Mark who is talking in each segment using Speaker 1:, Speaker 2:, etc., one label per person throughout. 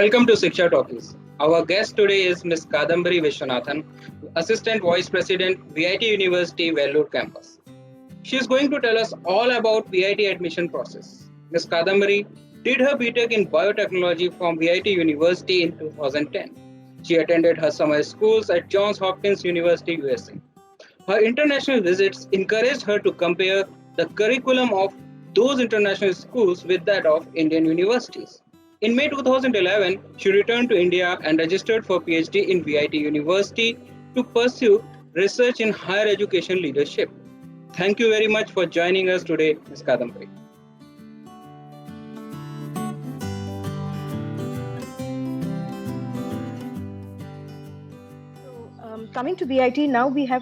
Speaker 1: Welcome to Shiksha Talkies. Our guest today is Ms. Kadambari Vishwanathan, Assistant Vice President, VIT University Vellore Campus. She is going to tell us all about VIT admission process. Ms. Kadambari did her BTech in Biotechnology from VIT University in 2010. She attended her summer schools at Johns Hopkins University, USA. Her international visits encouraged her to compare the curriculum of those international schools with that of Indian universities. In May 2011, she returned to India and registered for PhD in VIT University to pursue research in higher education leadership. Thank you very much for joining us today, Ms. Kadambari.
Speaker 2: Coming to VIT, now we have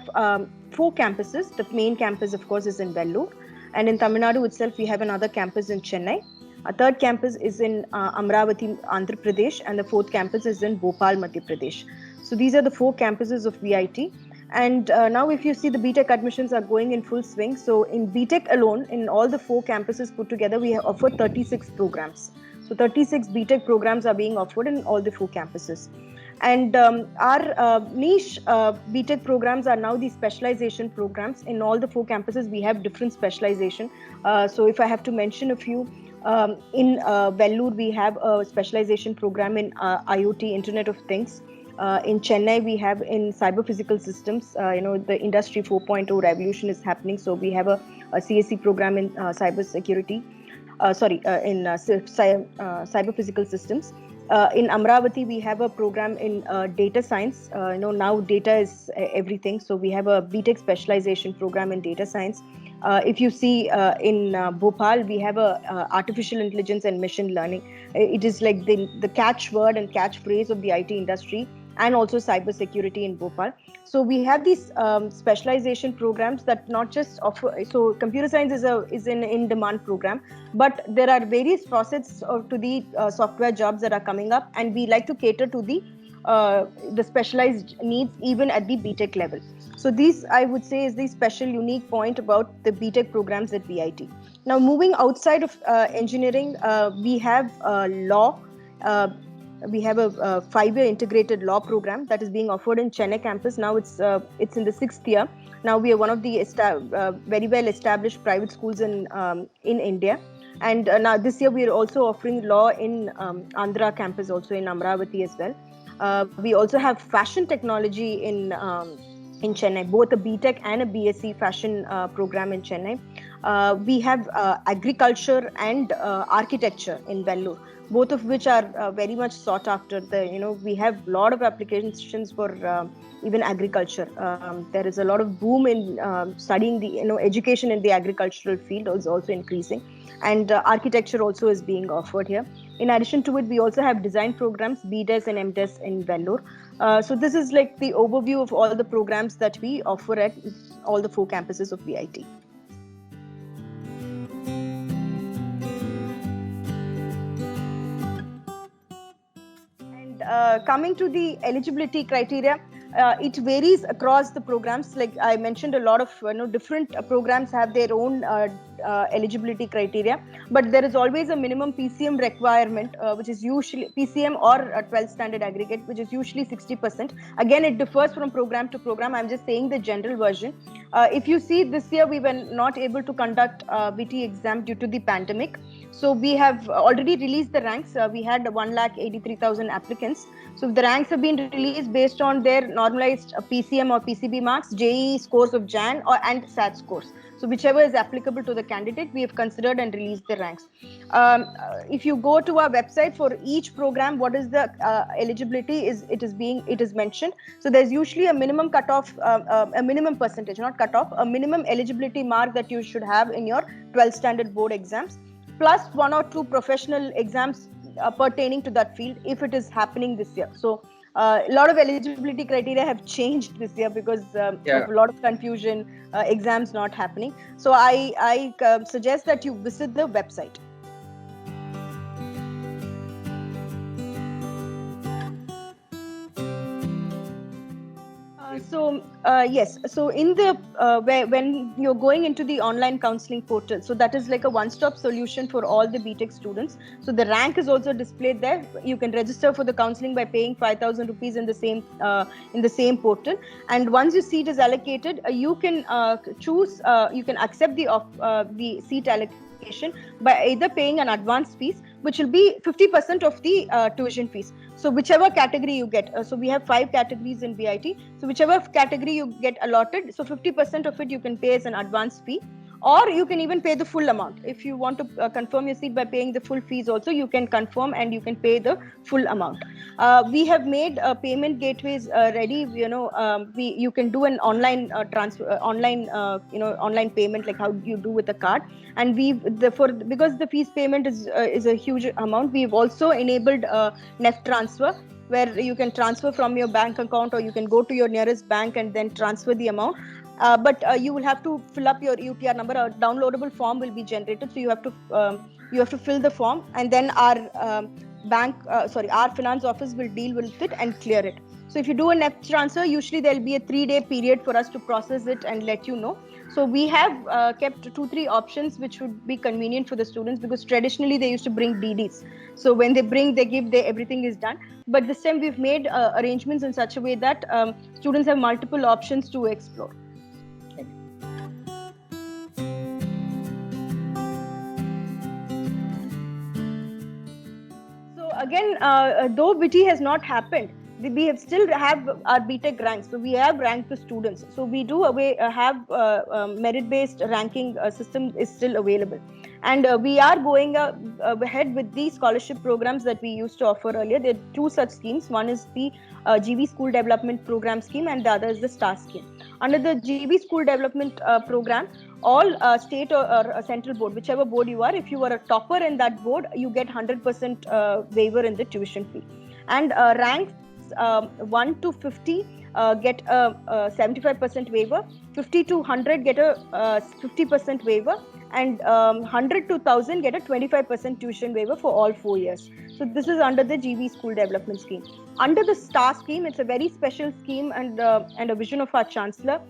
Speaker 2: four campuses. The main campus, of course, is in Vellore. And in Tamil Nadu itself, we have another campus in Chennai. A third campus is in Amravati, Andhra Pradesh. And the fourth campus is in Bhopal, Madhya Pradesh. So these are the four campuses of VIT. And now if you see, the BTech admissions are going in full swing. So in BTech alone, in all the four campuses put together, we have offered 36 programs. So 36 BTech programs are being offered in all the four campuses. And our niche BTech programs are now the specialization programs. In all the four campuses, we have different specialization. So if I have to mention a few, in Vellore, we have a specialization program in IoT, Internet of Things. In Chennai, we have in cyber physical systems. The industry 4.0 revolution is happening. So we have a CSC program in cyber security. In cyber physical systems. In Amravati, we have a program in data science. Now data is everything. So we have a BTech specialization program in data science. If you see in Bhopal, we have a artificial intelligence and machine learning. It is like the catchword and catchphrase of the IT industry, and also cyber security in Bhopal. So we have these specialization programs that not just offer. So computer science is an in-demand program, but there are various facets to the software jobs that are coming up, and we like to cater to the specialized needs even at the BTech level. So these, I would say, is the special unique point about the BTech programs at VIT. Now moving outside of engineering, we have law. We have a 5-year integrated law program that is being offered in Chennai campus. Now it's in the 6th year. Now we are one of the very well established private schools in India. And now this year we are also offering law in Andhra campus, also in Amravati as well. We also have fashion technology in Chennai, both a BTech and a BSc fashion program in Chennai. We have agriculture and architecture in Vellore, both of which are very much sought after. We have a lot of applications for even agriculture. There is a lot of boom in studying the education in the agricultural field is also increasing, and architecture also is being offered here. In addition to it, we also have design programs, BDes and MDes in Vellore. So this is like the overview of all the programs that we offer at all the four campuses of VIT. Coming to the eligibility criteria, it varies across the programs. Like I mentioned, a lot of different programs have their own eligibility criteria, but there is always a minimum PCM requirement, which is usually PCM or a 12th standard aggregate, which is usually 60%. Again, it differs from program to program. I'm just saying the general version. If you see, this year we were not able to conduct VT exam due to the pandemic. So we have already released the ranks. We had 183,000 applicants. So the ranks have been released based on their normalized PCM or PCB marks, JEE scores of JAN and SAT scores. So whichever is applicable to the candidate, we have considered and released the ranks. If you go to our website for each program, what is the eligibility it is mentioned. So there's usually a minimum cutoff, a minimum percentage, not cutoff, a minimum eligibility mark that you should have in your 12th standard board exams, plus 1 or 2 professional exams pertaining to that field if it is happening this year. So a lot of eligibility criteria have changed this year because of a lot of confusion, exams not happening. So I suggest that you visit the website. So Yes. So in the when you're going into the online counseling portal, so that is like a one-stop solution for all the BTech students. So the rank is also displayed there. You can register for the counseling by paying 5,000 rupees in the same portal. And once your seat is allocated, you can choose. You can accept the seat allocation by either paying an advance fees, which will be 50% of the tuition fees. So whichever category you get, so we have 5 categories in BIT. So whichever category you get allotted, so 50% of it you can pay as an advance fee, or you can even pay the full amount. If you want to confirm your seat by paying the full fees also, you can confirm and you can pay the full amount. We have made payment gateways ready. You can do an online transfer, online payment, like how you do with a card. And because the fees payment is a huge amount, we've also enabled NEFT transfer, where you can transfer from your bank account, or you can go to your nearest bank and then transfer the amount. But you will have to fill up your UTR number. A downloadable form will be generated, so you have to fill the form, and then our our finance office will deal with it and clear it. So if you do a NEFT transfer, usually there'll be a 3-day period for us to process it and let you know. So we have kept 2-3 options which would be convenient for the students, because traditionally they used to bring DDs. So when they bring, they give, everything is done. But this time we've made arrangements in such a way that students have multiple options to explore. So again, though BT has not happened, we still have our BTech ranks. So we have ranked the students. So we do have merit-based ranking system is still available. And we are going ahead with the scholarship programs that we used to offer earlier. There are 2 such schemes. One is the GV School Development Program scheme, and the other is the STAR scheme. Under the GV School Development Program, all state or central board, whichever board you are, if you are a topper in that board, you get 100% waiver in the tuition fee. And ranks 1 to 50 get a 75% waiver, 50 to 100 get a 50% waiver, and 100 to 1000 get a 25% tuition waiver for all 4 years. So this is under the GV School Development Scheme. Under the STAR scheme, it's a very special scheme and a vision of our Chancellor.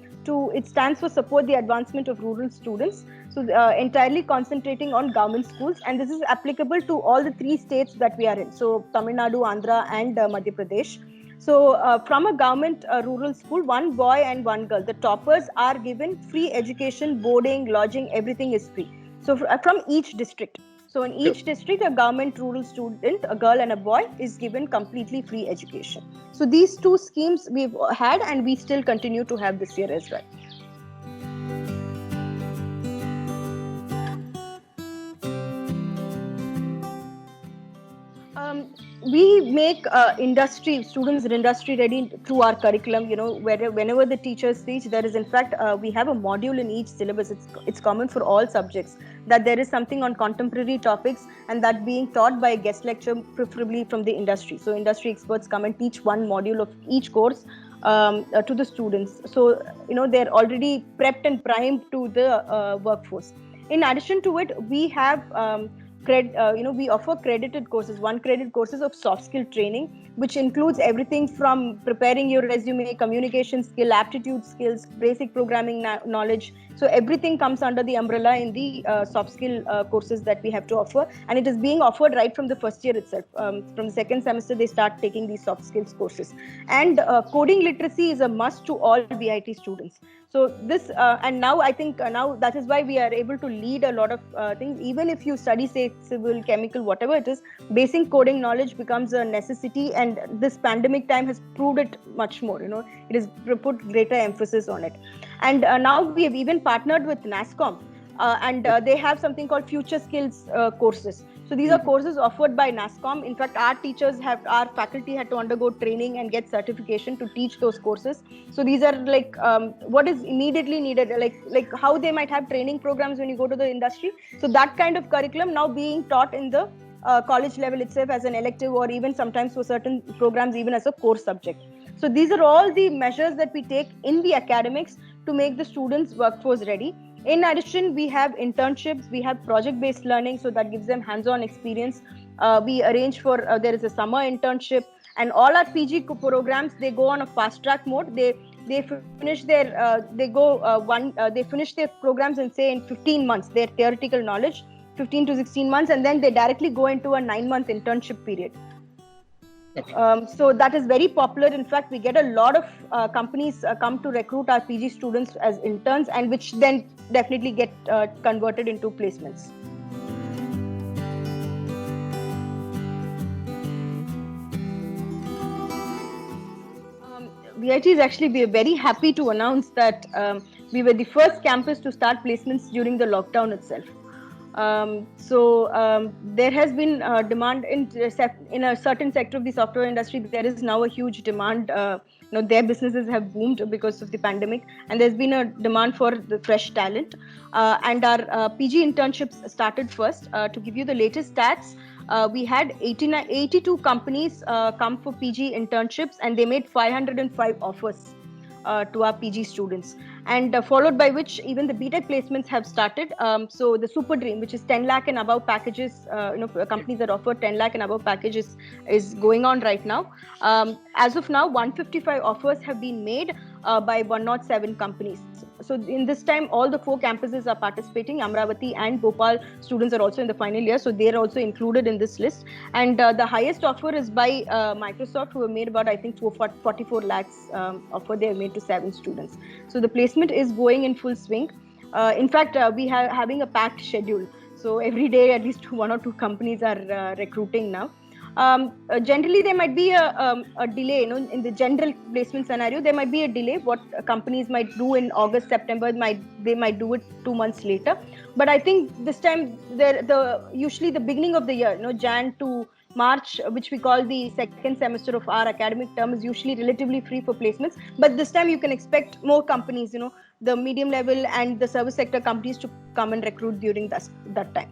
Speaker 2: It stands for Support the Advancement of Rural Students. So entirely concentrating on government schools, and this is applicable to all the 3 states that we are in. So Tamil Nadu, Andhra, and Madhya Pradesh. So from a government rural school, 1 boy and 1 girl, the toppers are given free education, boarding, lodging, everything is free. So from each district. So in each district, a government rural student, a girl and a boy, is given completely free education. So these 2 schemes we've had, and we still continue to have this year as well. We make students industry ready through our curriculum. Whenever the teachers teach, there is in fact we have a module in each syllabus. It's common for all subjects, that there is something on contemporary topics, and that being taught by a guest lecturer, preferably from the industry. So industry experts come and teach 1 module of each course to the students. So they're already prepped and primed to the workforce. In addition to it, we have we offer credited courses, 1 credit courses of soft skill training, which includes everything from preparing your resume, communication skill, aptitude skills, basic programming knowledge. So everything comes under the umbrella in the soft skill courses that we have to offer, and it is being offered right from the first year itself. From the 2nd semester, they start taking these soft skills courses. And coding literacy is a must to all BIT students. So this and now I think now that is why we are able to lead a lot of things. Even if you study, say, civil, chemical, whatever it is, basic coding knowledge becomes a necessity, and this pandemic time has proved it much more. It has put greater emphasis on it. And now we have even partnered with NASSCOM, and they have something called Future Skills courses. So these are courses offered by NASSCOM. In fact, our faculty had to undergo training and get certification to teach those courses. So these are like what is immediately needed, like how they might have training programs when you go to the industry. So that kind of curriculum now being taught in the college level itself as an elective, or even sometimes for certain programs even as a core subject. So these are all the measures that we take in the academics to make the students workforce ready. In addition, we have internships, we have project-based learning, so that gives them hands-on experience. We arrange for, there is a summer internship, and all our PG programs, they go on a fast-track mode. they finish their they finish their programs in, say, in 15 months, their theoretical knowledge, 15 to 16 months, and then they directly go into a 9-month internship period. So that is very popular. In fact, we get a lot of companies come to recruit our PG students as interns, and which then definitely get converted into placements. VIT is actually, we are very happy to announce that we were the first campus to start placements during the lockdown itself. There has been demand in a certain sector of the software industry. There is now a huge demand. Their businesses have boomed because of the pandemic, and there's been a demand for the fresh talent. And our PG internships started first. To give you the latest stats, we had 82 companies come for PG internships, and they made 505 offers to our PG students, and followed by which even the BTech placements have started. So the Super Dream, which is 10 lakh and above packages, companies that offer 10 lakh and above packages, is going on right now. As of now, 155 offers have been made by 107 companies. So in this time, all the 4 campuses are participating. Amravati and Bhopal students are also in the final year, so they are also included in this list. And the highest offer is by Microsoft, who have made about, I think, 44 lakhs offer they have made to 7 students. So the placement is going in full swing. In fact, we are having a packed schedule. So every day, at least 1 or 2 companies are recruiting now. Generally, there might be a delay. In the general placement scenario, there might be a delay. What companies might do in August, September, they might do it 2 months later. But I think this time, usually the beginning of the year, Jan to March, which we call the second semester of our academic term, is usually relatively free for placements. But this time, you can expect more companies, the medium level and the service sector companies, to come and recruit during that time.